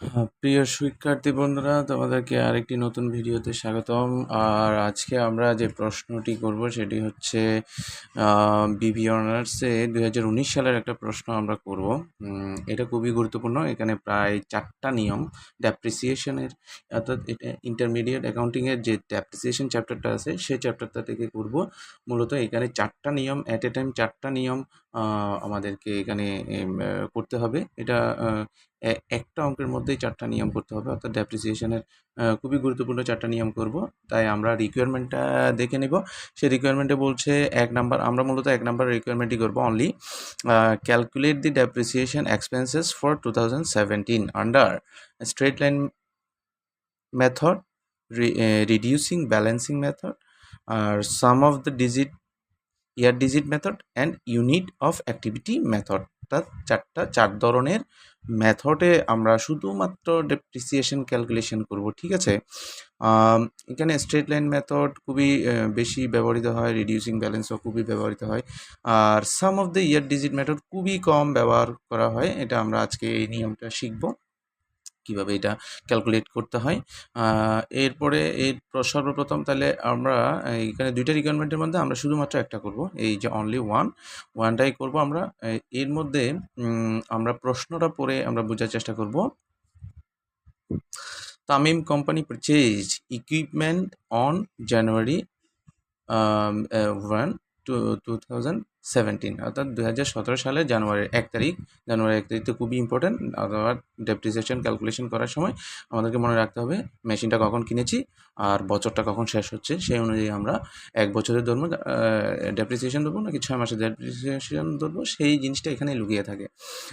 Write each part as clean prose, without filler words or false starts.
প্রিয় শিক্ষার্থী বন্ধুরা, তোমাদেরকে আরেকটি নতুন ভিডিওতে স্বাগতম। আর আজকে আমরা যে প্রশ্নটি করব সেটি হচ্ছে বিবি অনার্সে 2019 সালের একটা প্রশ্ন আমরা করব। এটা খুবই গুরুত্বপূর্ণ। এখানে প্রায় 4টা নিয়ম ডেপ্রিসিয়েশনের, অর্থাৎ এটা ইন্টারমিডিয়েট অ্যাকাউন্টিংয়ের যে ডেপ্রিসিয়েশন চ্যাপ্টারটা আছে সেই চ্যাপ্টারটা থেকে করব। মূলত এখানে 4টা নিয়ম, অ্যাট এ টাইম 4টা নিয়ম আমাদেরকে এখানে করতে হবে। এটা একটা অঙ্কের মধ্যেই 4টা নিয়ম করতে হবে, অর্থাৎ ডেপ্রিসিয়েশনের খুবই গুরুত্বপূর্ণ 4টা নিয়ম করব। তাই আমরা রিকোয়ারমেন্টটা দেখে নিব। সেই রিকোয়ারমেন্টে বলছে 1 নাম্বার, আমরা মূলত 1 নাম্বার রিকোয়ারমেন্টই করব only. Calculate the depreciation expenses for 2017 under straight line method, reducing balancing method, আর sum of the digit, year digit method and unit of activity method. অর্থাৎ 4 ধরনের মেথডে আমরা শুধুমাত্র ডেপ্রিসিয়েশন ক্যালকুলেশন করব, ঠিক আছে? এখানে স্ট্রেট লাইন মেথড খুবই বেশি ব্যবহৃত হয়, রিডিউসিং ব্যালেন্সও খুবই ব্যবহৃত হয়, আর sum of the year digit method খুবই কম ব্যবহার করা হয়। এটা আমরা আজকে এই নিয়মটা শিখব, কিভাবে এটা ক্যালকুলেট করতে হয়। এরপরে সর্বপ্রথম তাহলে আমরা এখানে 2টা রিকোয়ারমেন্টের মধ্যে আমরা শুধুমাত্র একটা করব, এই যে অনলি ওয়ানটাই করব আমরা। এর মধ্যে আমরা প্রশ্নটা পড়ে আমরা বোঝার চেষ্টা করব। Tamim company purchase equipment on January 1, 2017, অর্থাৎ 2017 সালের জানুয়ারির 1 তারিখ। জানুয়ারির 1 তারিখ তো খুবই ইম্পর্টেন্ট। অথবা ডেপ্রিসিয়েশন ক্যালকুলেশন করার সময় আমাদেরকে মনে রাখতে হবে মেশিনটা কখন কিনেছি আর বছরটা কখন শেষ হচ্ছে। সেই অনুযায়ী আমরা 1 বছরের ধরবো ডেপ্রিসিয়েশন দেবো নাকি 6 মাসের ডেপ্রিসিয়েশন ধরবো, সেই জিনিসটা এখানে লুকিয়ে থাকে।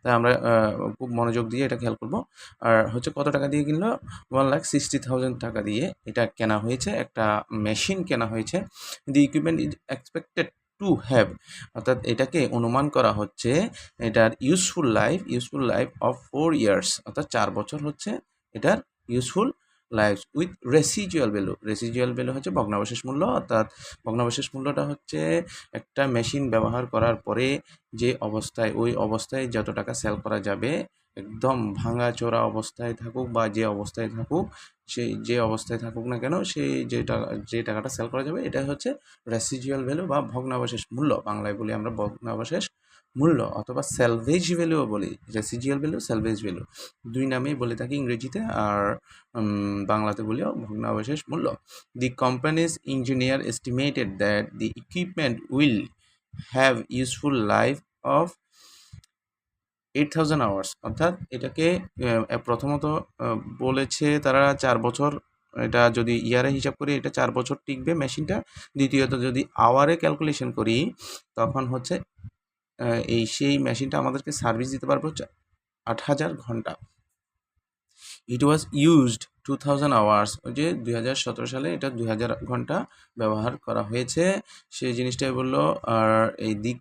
তাই আমরা খুব মনোযোগ দিয়ে এটা খেয়াল করবো। আর হচ্ছে কত টাকা দিয়ে কিনলো? 1,60,000 টাকা দিয়ে এটা কেনা হয়েছে, একটা মেশিন কেনা হয়েছে। The equipment is expected to have, অর্থাৎ এটাকে অনুমান করা হচ্ছে এটার ইউজফুল লাইফ অফ 4 ইয়ার্স, অর্থাৎ 4 বছর হচ্ছে এটার ইউজফুল লাইফ উইথ রেসিজুয়াল ভ্যালু হচ্ছে ভগ্নাবশেষ মূল্য। অর্থাৎ ভগ্নাবশেষ মূল্যটা হচ্ছে একটা মেশিন ব্যবহার করার পরে যে অবস্থায়, ওই অবস্থায় যত টাকা সেল করা যাবে, একদম ভাঙাচোরা অবস্থায় থাকুক বা যে অবস্থায় থাকুক, সেই যে অবস্থায় থাকুক না কেন, সেই যে টাকাটা সেল করা যাবে এটাই হচ্ছে রেসিজুয়াল ভ্যালু বা ভগ্নাবশেষ মূল্য। বাংলায় বলি আমরা ভগ্নাবশেষ মূল্য, অথবা স্যালভেজ ভ্যালুও বলি। রেসিজুয়াল ভ্যালু, স্যালভেজ ভ্যালু, দুই নামেই বলে থাকি ইংরেজিতে, আর বাংলাতে বলিও ভগ্নাবশেষ মূল্য। The company's engineer estimated that the equipment will have useful life of 8,000 hours, অর্থাৎ এটাকে প্রথমত বলেছে তারা 4 বছর। এটা যদি ইয়ারে হিসাব করি এটা 4 বছর টিকবে মেশিনটা। দ্বিতীয়ত যদি আওয়ারে ক্যালকুলেশন করি তখন হচ্ছে সেই মেশিনটা আমাদেরকে সার্ভিস দিতে পারবে হচ্ছে 8,000 ঘন্টা। ইট ওয়াজ ইউজড 2,000 আওয়ার্স, ওই যে 2017 সালে এটা 2,000 ঘন্টা ব্যবহার করা হয়েছে, সেই জিনিসটাই বললো। আর এই the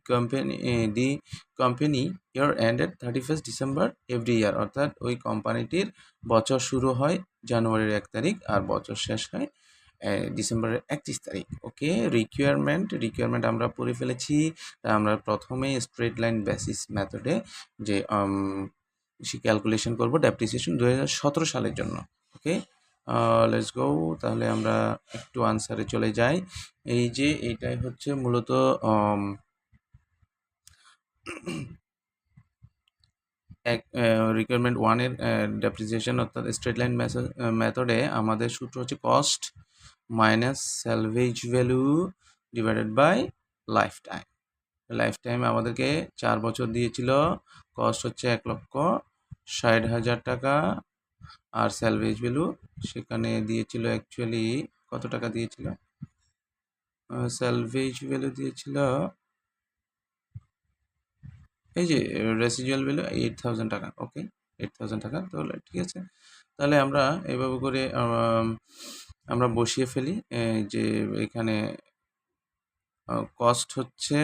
company year ended 31 December every year, অর্থাৎ ওই কোম্পানিটির বছর শুরু হয় জানুয়ারির 1 তারিখ আর বছর শেষ হয় ডিসেম্বরের 31 তারিখ। ওকে, রিকোয়ারমেন্ট আমরা পড়ে ফেলেছি। আমরা প্রথমে স্ট্রেট লাইন বেসিস মেথডে যে ক্যালকুলেশন করব ডেপ্রিসিয়েশন 2017 সালের জন্য। ওকে, লেটস গো। তাহলে আমরা একটু আনসারে চলে যাই। এই যে এইটাই হচ্ছে মূলত রিকোয়ারমেন্ট 1 এর ডেপ্রিসিয়েশন, অর্থাৎ স্ট্রেট লাইন মেথডে আমাদের সূত্র হচ্ছে cost minus salvage value divided by lifetime আমাদেরকে 4 বছর দিয়েছিল। কস্ট হচ্ছে 1,60,000 টাকা, আর স্যালভেজ ভ্যালু সেখানে দিয়েছিল অ্যাকচুয়ালি কত টাকা দিয়েছিল? স্যালভেজ ভ্যালু দিয়েছিল এই যে রেসিডুয়াল ভ্যালু 8,000 টাকা। ওকে, 8,000 টাকা। তাহলে ঠিক আছে, তাহলে আমরা এভাবে করে আমরা বসিয়ে ফেলি যে এখানে কস্ট হচ্ছে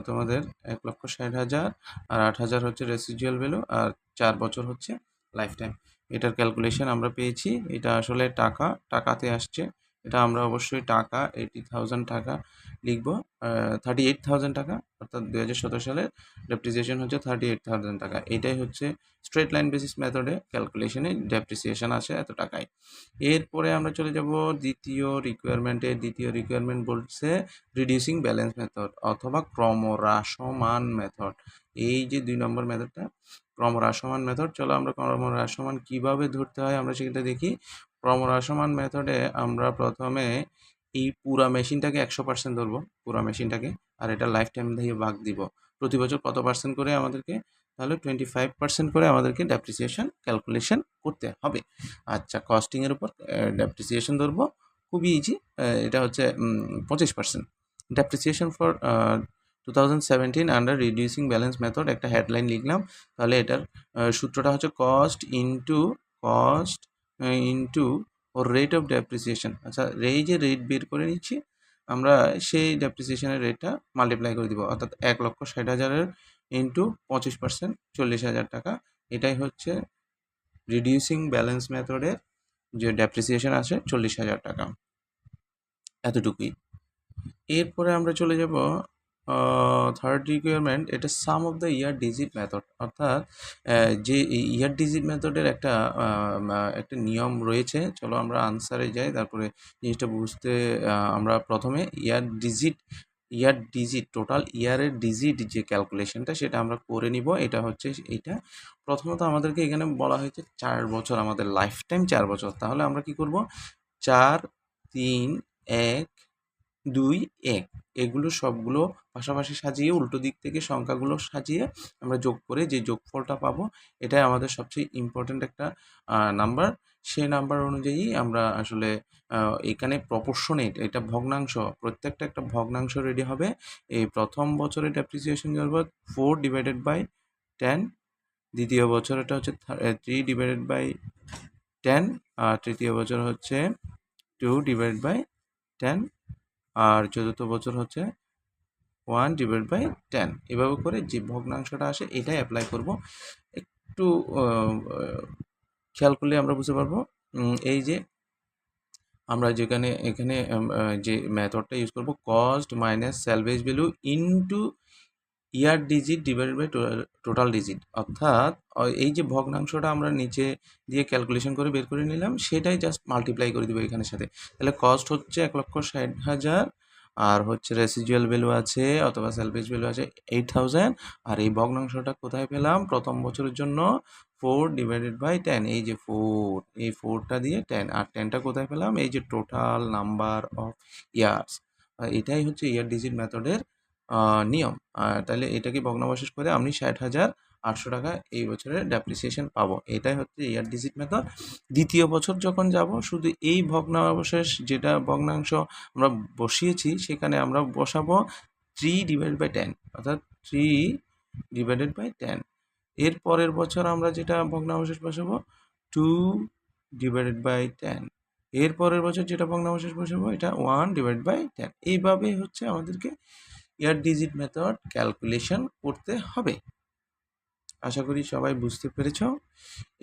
তোমাদের 1,60,000, আর 8,000 হচ্ছে রেসিডুয়াল ভ্যালু, আর 4 বছর হচ্ছে লাইফ টাইম। এটার ক্যালকুলেশন আমরা পেয়েছি। এটা আসলে টাকাতে আসছে, এটা আমরা অবশ্যই টাকা 80,000 টাকা লিখব। 38,000 টাকা, অর্থাৎ 2017 সালের ডেপ্রিসিয়েশন হচ্ছে 38,000 টাকা। এটাই হচ্ছে স্ট্রেট লাইন বেসিস মেথডে ক্যালকুলেশনে ডেপ্রিসিয়েশন আসে এত টাকায়। এরপরে আমরা চলে যাব দ্বিতীয় রিকোয়ারমেন্টে। দ্বিতীয় রিকোয়ারমেন্ট বলছে রিডিউসিং ব্যালেন্স মেথড অথবা ক্রমহ্রাসমান মেথড। এই যে 2 নম্বর মেথডটা ক্রমহ্রাসমান মেথড। চলো আমরা ক্রমহ্রাসমান কিভাবে ধরতে হয় আমরা সেটা দেখি। ক্রমহ্রাসমান মেথডে আমরা প্রথমে এই পুরা মেশিনটাকে 100% ধরবো, পুরা মেশিনটাকে, আর এটা লাইফ টাইম দিয়ে ভাগ দিব। প্রতি বছর কত পার্সেন্ট করে আমাদেরকে? তাহলে 25% করে আমাদেরকে ডেপ্রিসিয়েশন ক্যালকুলেশন করতে হবে। আচ্ছা, কস্টিং এর উপর ডেপ্রিসিয়েশন ধরবো, খুবই ইজি। এটা হচ্ছে 25%। Depreciation for 2017 under reducing balance method, একটা হেডলাইন লিখলাম। তাহলে এটার সূত্রটা হচ্ছে cost into rate of depreciation. আচ্ছা, এই যে রেট বের করে নিচ্ছি আমরা, সেই ডেপ্রিসিয়েশনের রেটটা মাল্টিপ্লাই করে দিব, অর্থাৎ 1,60,000 ইন্টু 25% 40,000 টাকা। এটাই হচ্ছে রিডিউসিং ব্যালেন্স মেথডের যে ডেপ্রিসিয়েশন আছে 40,000 টাকা, এতটুকুই। এরপরে আমরা চলে যাব থার্ড রিকোয়ারমেন্ট, এটা sum of the year digit method, অর্থাৎ যে ইয়ার ডিজিট মেথডের একটা নিয়ম রয়েছে। চলো আমরা আনসারে যাই, তারপরে জিনিসটা বুঝতে আমরা প্রথমে ইয়ার ডিজিট টোটাল ইয়ারের ডিজিট যে ক্যালকুলেশনটা সেটা আমরা করে নিব। এটা হচ্ছে এইটা। প্রথমত আমাদেরকে এখানে বলা হয়েছে 4 বছর, আমাদের লাইফ টাইম 4 বছর। তাহলে আমরা কি করব? 4, 3, 1, 2, 1 এগুলো সবগুলো পাশাপাশি সাজিয়ে উল্টো দিক থেকে সংখ্যাগুলো সাজিয়ে আমরা যোগ করে যে যোগফলটা পাবো, এটাই আমাদের সবচেয়ে ইম্পর্ট্যান্ট একটা নাম্বার। সেই নাম্বার অনুযায়ী আমরা আসলে এখানে প্রপোর্শনেট, এটা ভগ্নাংশ, প্রত্যেকটা একটা ভগ্নাংশ রেডি হবে। এই প্রথম বছরে ডেপ্রিসিয়েশন করবো 4/10, দ্বিতীয় বছর এটা হচ্ছে 3/10, আর তৃতীয় বছর হচ্ছে 2/10, আর চতুর্থ বছর হচ্ছে 1/10। এভাবে করে যে ভগ্নাংশটা আসে এটাই অ্যাপ্লাই করব। একটু খেয়াল করলে আমরা বুঝতে পারবো। এই যে আমরা এখানে যে মেথডটা ইউজ করব, cost minus salvage value into year digit divided by total digit, অর্থাৎ এই যে ভগ্নাংশটা আমরা নিচে দিয়ে ক্যালকুলেশন করে বের করে নিলাম সেটাই জাস্ট মাল্টিপ্লাই করে দেবো এখানের সাথে। তাহলে কস্ট হচ্ছে 1,60,000, আর হচ্ছে রেসিজুয়াল ভ্যালু আছে অথবা স্যালভেজ ভ্যালু আছে 8,000, আর এই ভগ্নাংশটা কোথায় পেলাম? প্রথম বছরের জন্য 4/10, এই যে 4, এই 4টা দিয়ে 10, আর 10টা কোথায় পেলাম? এই যে টোটাল নাম্বার অফ ইয়ার্স। এটাই হচ্ছে ইয়ার ডিজিট মেথডের নিয়ম। তাহলে এটাকে ভগ্নাবশেষ করে আমি 60,800 টাকা এই বছরের ডেপ্রিসিয়েশন পাবো। এটাই হচ্ছে ইয়ার ডিজিট মেথড। দ্বিতীয় বছর যখন যাব, শুধু এই ভগ্নাবশেষ যেটা ভগ্নাংশ আমরা বসিয়েছি সেখানে আমরা বসাবো 3/10, অর্থাৎ 3/10। এর পরের বছর আমরা যেটা ভগ্নাবশেষ বসাবো 2/10। এর পরের বছর যেটা ভগ্নাবশেষ বসাবো এটা 1/10। এইভাবে হচ্ছে আমাদেরকে ইয়ার ডিজিট মেথড ক্যালকুলেশন করতে হবে। আশা করি সবাই বুঝতে পেরেছ।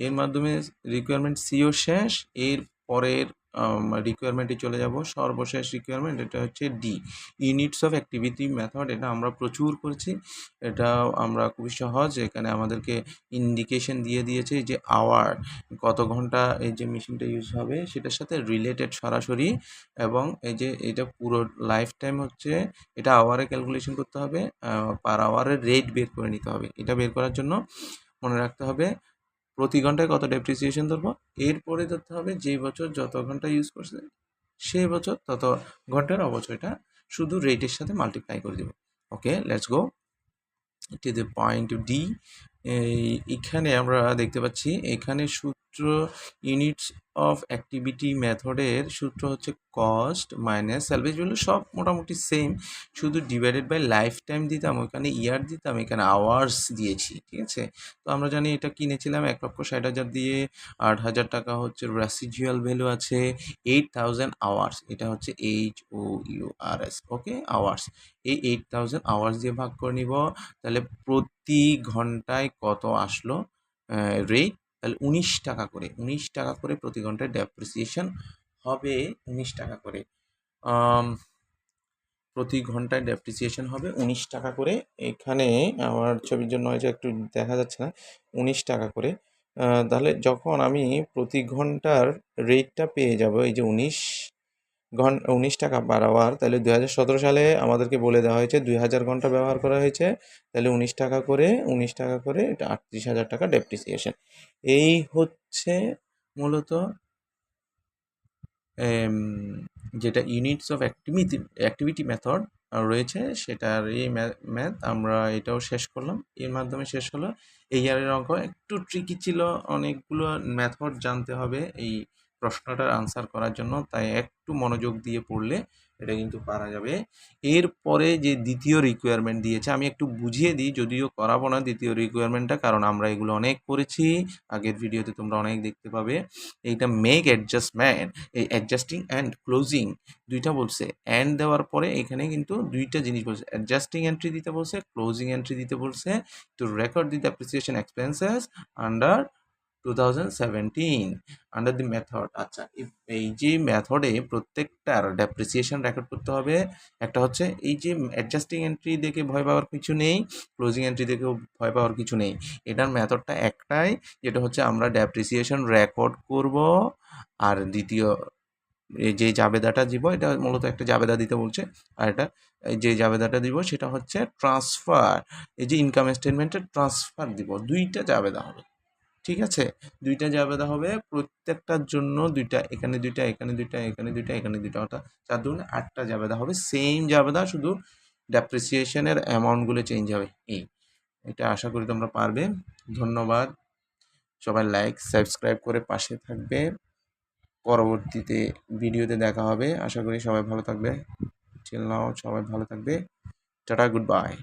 এর মাধ্যমে রিকোয়ারমেন্ট সিও শেষ। এর পরের রিকোয়ারমেন্টে চলে যাব, সর্বশেষ রিকোয়ারমেন্ট, এটা হচ্ছে D, units of activity method. এটা আমরা প্রচুর করেছি, এটা আমরা খুবই সহজ। এখানে আমাদেরকে ইন্ডিকেশন দিয়ে দিয়েছে যে আওয়ার, কত ঘন্টা এই যে মেশিনটা ইউজ হবে সেটার সাথে রিলেটেড সরাসরি, এবং এই যে এটা পুরো লাইফ টাইম হচ্ছে, এটা আওয়ারে ক্যালকুলেশন করতে হবে, পার আওয়ারের রেট বের করে নিতে হবে। এটা বের করার জন্য মনে রাখতে হবে প্রতি ঘন্টায় কত ডেপ্রিসিয়েশন ধরবো, এরপরে ধরতে হবে যে বছর যত ঘন্টা ইউজ করছে সেই বছর তত ঘন্টার অবচয়টা শুধু রেটের সাথে মাল্টিপ্লাই করে দেবো। Okay, let's go to the point D. এখানে আমরা দেখতে পাচ্ছি এখানে সূত্র, ইউনিটস অফ অ্যাক্টিভিটি মেথডের সূত্র হচ্ছে কস্ট মাইনাস স্যালভেজ ভ্যালু, সব মোটামুটি সেম, শুধু ডিভাইডেড বাই লাইফ টাইম দিতাম, ওইখানে ইয়ার দিতাম, এখানে আওয়ার্স দিয়েছি। ঠিক আছে, তো আমরা জানি এটা কিনেছিলাম 1,60,000 দিয়ে, 8,000 টাকা হচ্ছে রেসিজুয়াল ভ্যালু আছে, 8,000 আওয়ার্স, এটা হচ্ছে HOURS। ওকে, আওয়ার্স, এই 8,000 আওয়ার্স দিয়ে ভাগ করে নিব। তাহলে প্রতি ঘন্টায় কত আসলো রেট? তাহলে 19 টাকা করে প্রতি ঘন্টায় ডেপ্রিসিয়েশন হবে 19 টাকা করে। আম প্রতি ঘন্টায় ডেপ্রিসিয়েশন হবে 19 টাকা করে। এখানে আমার ছবির জন্য হয়তো একটু দেখা যাচ্ছে না, 19 টাকা করে। তাহলে যখন আমি প্রতি ঘন্টার রেটটা পেয়ে যাব, এই যে 19 টাকা পার আওয়ার, তাহলে 2017 সালে আমাদেরকে বলে দেওয়া হয়েছে 2000 ঘন্টা ব্যবহার করা হয়েছে, তাহলে 19 টাকা করে এটা 38,000 টাকা ডেপ্রিসিয়েশন। এই হচ্ছে মূলত যেটা ইউনিটস অফ অ্যাক্টিভিটি মেথড রয়েছে, সেটার এই ম্যাথ আমরা এটাও শেষ করলাম, এর মাধ্যমে শেষ হলো। এই ইয়ারের অঙ্ক একটু ট্রিকি ছিল, অনেকগুলো মেথড জানতে হবে এই প্রশ্নটার আনসার করার জন্য, তাই একটু মনোযোগ দিয়ে পড়লে এটা কিন্তু পারা যাবে। এরপরে যে দ্বিতীয় রিকোয়ারমেন্ট দিয়েছে, আমি একটু বুঝিয়ে দিই, যদিও করাবো না দ্বিতীয় রিকোয়ারমেন্টটা, কারণ আমরা এগুলো অনেক করেছি, আগের ভিডিওতে তোমরা অনেক দেখতে পাবে। এইটা মেক অ্যাডজাস্টমেন্ট, এই অ্যাডজাস্টিং অ্যান্ড ক্লোজিং দুইটা বলছে, অ্যান্ড দেওয়ার পরে এখানে কিন্তু দুইটা জিনিস বলছে, অ্যাডজাস্টিং এন্ট্রি দিতে বলছে, ক্লোজিং এন্ট্রি দিতে বলছে, two record the depreciation expenses under 2017 under the method. আচ্ছা, এই যে মেথডে প্রত্যেকটার ডেপ্রিসিয়েশন রেকর্ড করতে হবে। একটা হচ্ছে এই যে অ্যাডজাস্টিং এন্ট্রি দেখে ভয় পাওয়ার কিছু নেই, ক্লোজিং এন্ট্রি দেখেও ভয় পাওয়ার কিছু নেই। এটার মেথডটা একটাই, যেটা হচ্ছে আমরা ডেপ্রিসিয়েশন রেকর্ড করব, আর দ্বিতীয় এই যে জাবেদাটা দিব, এটা মূলত একটা জাবেদা দিতে বলছে, আর এটা যে জাবেদাটা দিব সেটা হচ্ছে ট্রান্সফার, এই যে ইনকাম স্টেটমেন্টের ট্রান্সফার দিব, দুইটা জাবেদা হবে। ঠিক আছে, দুইটা জাবেদা হবে, প্রত্যেকটার জন্য দুইটা, এখানে দুইটা, এখানে দুইটা, এখানে দুইটা, এখানে দুইটা, অর্থাৎ 4 দুগুণে 8টা জাবেদা হবে, সেম জাবেদা, শুধু ডেপ্রিসিয়েশনের অ্যামাউন্টগুলো চেঞ্জ হবে। এটা আশা করি তোমরা পারবে। ধন্যবাদ, সবাই লাইক সাবস্ক্রাইব করে পাশে থাকবে। পরবর্তীতে ভিডিওতে দেখা হবে, আশা করি সবাই ভালো থাকবে। টিল নাও সবাই ভালো থাকবে, টাটা, গুড বাই।